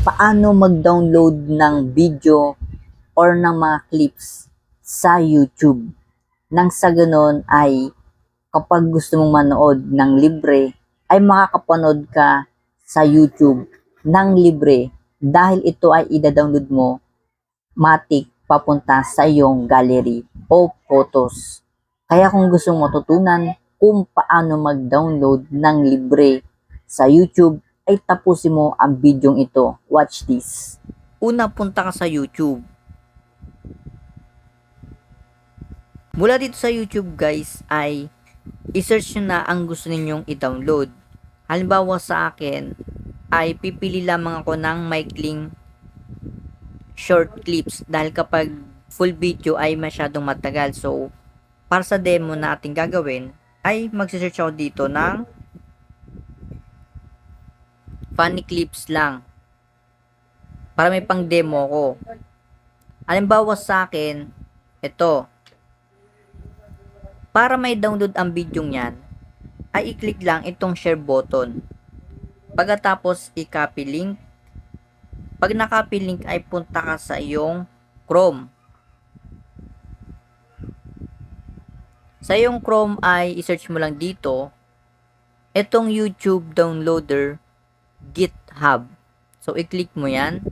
paano mag-download ng video or ng mga clips sa YouTube. Nang sa ganun ay kapag gusto mong manood ng libre, ay makakapanood ka sa YouTube ng libre dahil ito ay ida-download mo matik papunta sa iyong gallery o photos. Kaya kung gusto mong matutunan kung paano mag-download ng libre sa YouTube, ay tapusin mo ang bidyong ito. Watch this. Una, punta ka sa YouTube. Mula dito sa YouTube guys ay i-search nyo na ang gusto ninyong i-download. Halimbawa sa akin ay pipili lamang ako ng maikling short clips dahil kapag full video ay masyadong matagal. So, para sa demo na ating gagawin ay magsisearch ako dito ng funny clips lang para may pang demo ko. Halimbawa sa akin, ito. Para may download ang video niyan, ay i-click lang itong share button. Pagkatapos i-copy link. Pag na-copy link ay punta ka sa iyong Chrome. Sa iyong Chrome ay i-search mo lang dito itong YouTube downloader GitHub. So i-click mo yan.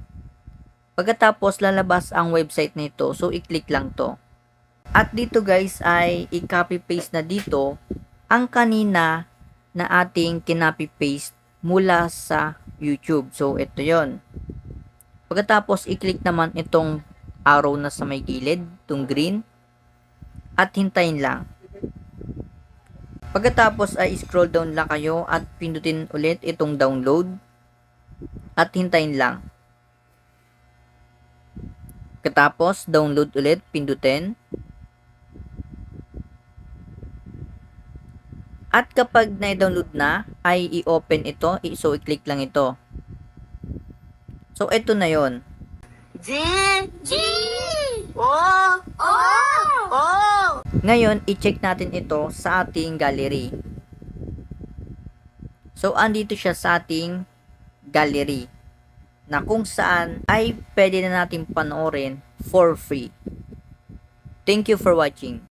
Pagkatapos lalabas ang website nito. So i-click lang to. At dito guys ay i-copy paste na dito ang kanina na ating kinopy paste mula sa YouTube. So ito yon. Pagkatapos i-click naman itong arrow na sa may gilid, itong green, at hintayin lang. Pagkatapos ay scroll down lang kayo at pindutin ulit itong download at hintayin lang. Pagkatapos download ulit, pindutin. At kapag na-download na, ay i-open ito. So, i-click lang ito. So, ito na yon. G! G! Oh! Oh! Oh! Ngayon, i-check natin ito sa ating gallery. So, andito siya sa ating gallery na kung saan ay pwede na natin panoorin for free. Thank you for watching.